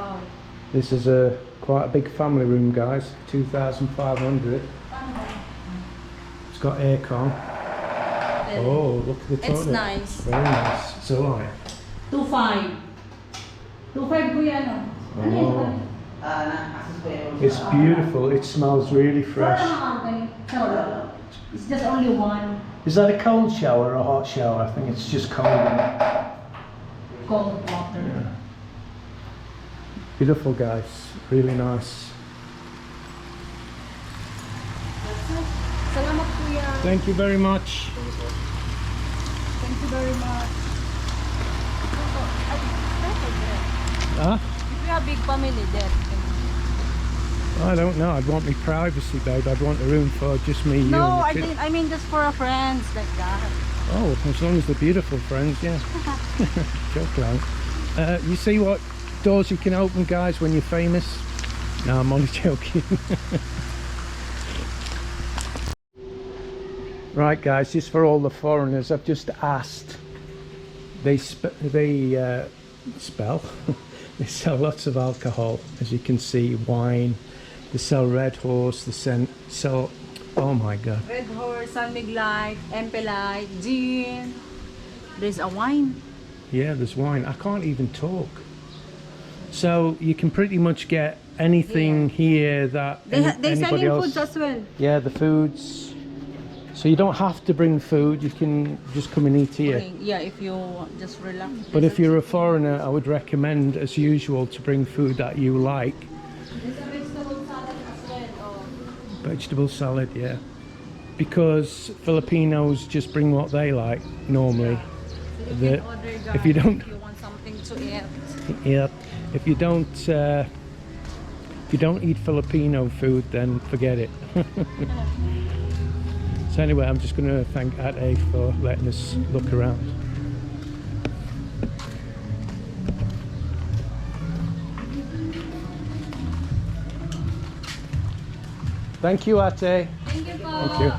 Wow. This is quite a big family room, guys. 2,500. It's got aircon. Oh, look at the toilet. It's nice. Very nice. It's alright. 2.5. 2.5 kuya no? Oh. It's beautiful. It smells really fresh. It's just only one. Is that a cold shower or a hot shower? I think it's just cold. Cold water. Yeah. Beautiful, guys. Really nice. Salamat kuya. Thank you very much. Thank you very much. Huh? If you have big family there. I don't know. I'd want me privacy, babe. I'd want a room for just me, you, No, and the kid. I mean just for our friends like that. Oh, as long as they're beautiful friends, yeah. Joke around. You see what doors you can open, guys, when you're famous? No, I'm only joking. Right, guys, just for all the foreigners, I've just asked. They they sell lots of alcohol, as you can see, wine. They sell Red Horse, they sell, oh my god. Red Horse, San Mig Light, MP Light, gin. There's a wine. Yeah, there's wine. I can't even talk. So you can pretty much get anything here that They anybody selling else. foods as well. Yeah, the foods. So you don't have to bring food, you can just come and eat here. Okay, yeah, if you just relax. But if you're a foreigner, I would recommend, as usual, to bring food that you like. There's a vegetable salad as well. Oh. Vegetable salad, yeah. Because Filipinos just bring what they like normally. So you can order, guys, if you don't, if you want something to eat. yeah, if you don't eat Filipino food, then forget it. So anyway, I'm just going to thank Ate for letting us look around. Thank you, Ate. Thank you po. Thank you.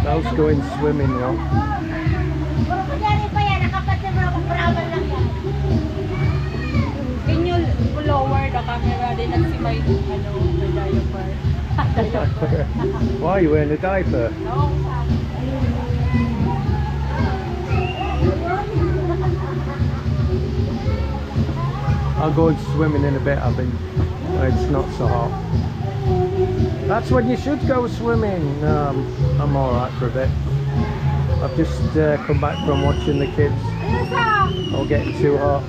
Those going swimming now. Can you lower the camera din at si may diaper? Why are you wearing a diaper? No. I'll go swimming in a bit, I think. It's not so hot. That's when you should go swimming. I'm alright for a bit. I've just come back from watching the kids. Not getting too hot.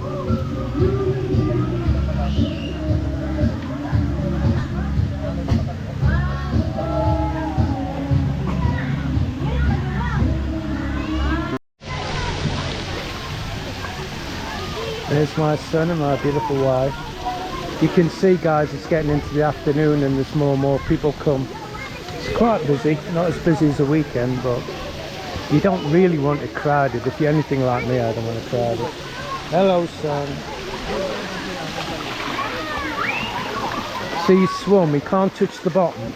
There's my son and my beautiful wife. You can see, guys, it's getting into the afternoon and there's more and more people come. It's quite busy, not as busy as the weekend, but you don't really want it crowded. If you're anything like me, I don't want it crowded. Hello, son. See, he swum, he can't touch the bottom.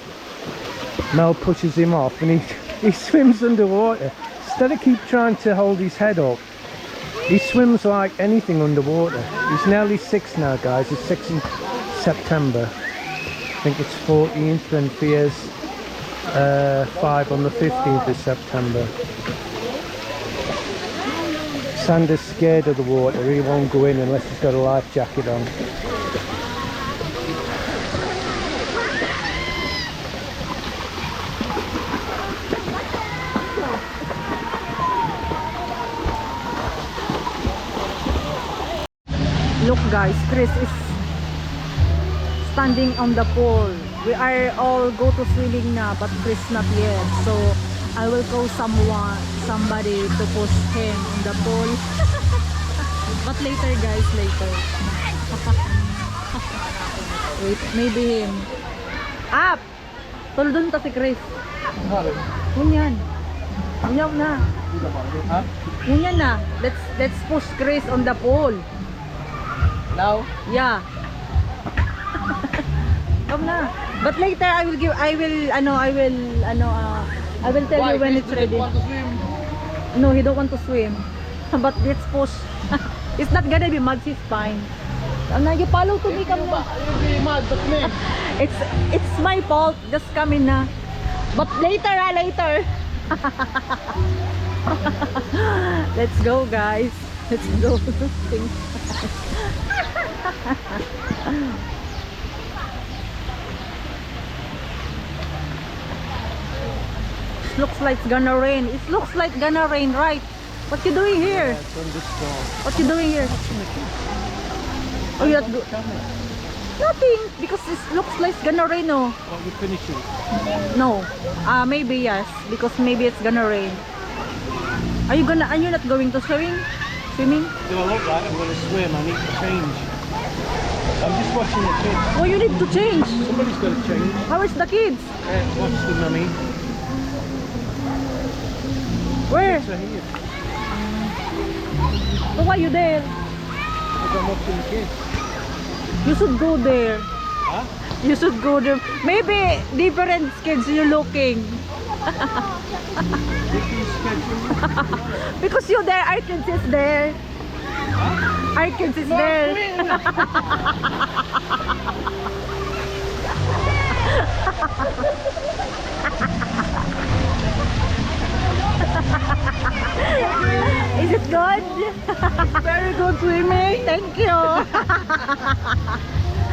Mel pushes him off and he swims underwater. Instead of keep trying to hold his head up, he swims like anything underwater. He's nearly 6 now, guys. He's 6 in September. I think it's 14th, and Fia's 5 on the 15th of September. Sander's scared of the water. He won't go in unless he's got a life jacket on. Look, guys, Chris is standing on the pool. We are all go to swimming na, but Chris not yet. So I will call somebody to push him in the pool. But later, guys, later. Wait, maybe him. Up! Tuldun ta si Chris. Kunyan. Kunyan na. Kunyan na. Let's push Chris on the pool. Now? Yeah. Come na. But later I will tell Why? you when Chris it's doesn't ready. want to swim. No, he don't want to swim. But let's push. It's not gonna be mud, it's fine. Now you follow to me, come on. You'll be mad, but me. It's my fault. Just come in na. But later, later. Let's go, guys. Let's go. Looks like it's gonna rain. It looks like gonna rain, right? What you doing here? It's thunderstorm. What you doing here? Oh, you have to... Nothing, because it looks like it's gonna rain, oh. What, you finishing? No. Maybe yes, because maybe it's gonna rain. Are you not going to swimming? Swimming? Do I look like I'm going to swim? I need to change. I'm just watching the kids. Oh, you need to change. Somebody's got to change. How is the kids? Watch the mummy. Where? So here. So why you there? Because I'm watching the kids. You should go there. Huh? You should go there. Maybe different kids you're looking. Different schedule. Because you're there, our kids is there. Huh? Our kids is there. Is it good? Very good swimming. Thank you.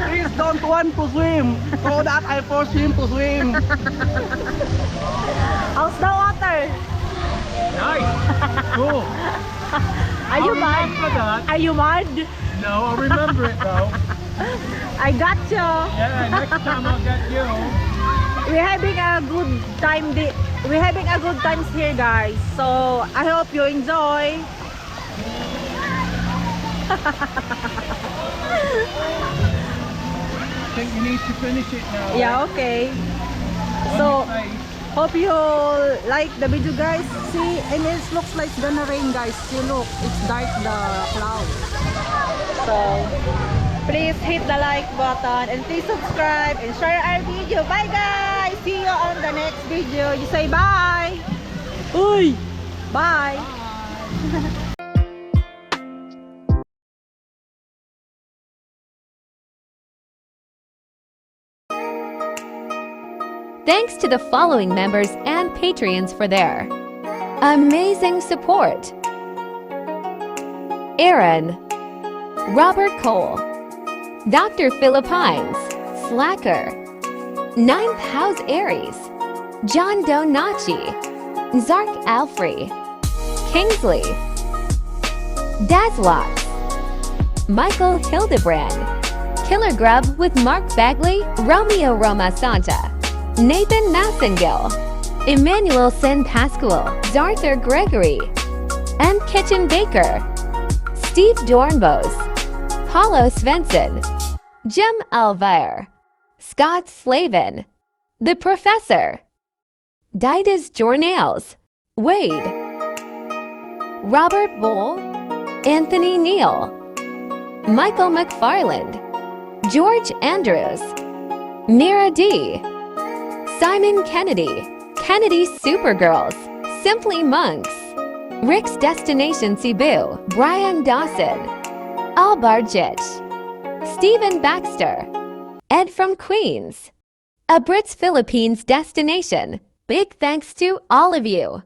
Please don't want to swim. So that I force him to swim. How's the water? Nice. Cool. Are you I'll mad? remember that. Are you mad? No, I'll remember it though. I got you. Yeah, next time I'll get you. We're having a good time. We're having a good times here, guys. So I hope you enjoy. I think you need to finish it now. Yeah, okay. So hope you like the video, guys. See, and it looks like it's gonna rain, guys. See, look, it's dark, the cloud. So please hit the like button and please subscribe and share our video. Bye, guys. See you on the next video. You say bye. Uy, bye. Thanks to the following members and Patreons for their amazing support: Aaron, Robert Cole, Dr. Philippines, Slacker, Ninth House Aries, John Donachi, Zark Alfrey, Kingsley, Dazlox, Michael Hildebrand, Killer Grub with Mark Bagley, Romeo Roma Santa, Nathan Massengill, Emmanuel Sen Pascual, Zarther Gregory, M. Kitchen Baker, Steve Dornbos, Paulo Svensson, Jim Alvire, Scott Slavin, The Professor, Didas Jornales, Wade, Robert Bull, Anthony Neal, Michael McFarland, George Andrews, Mira D, Simon Kennedy, Kennedy Supergirls, Simply Monks, Rick's Destination Cebu, Brian Dawson, Albar Jitch, Stephen Baxter, Ed from Queens, A Brit's Philippines Destination. Big thanks to all of you.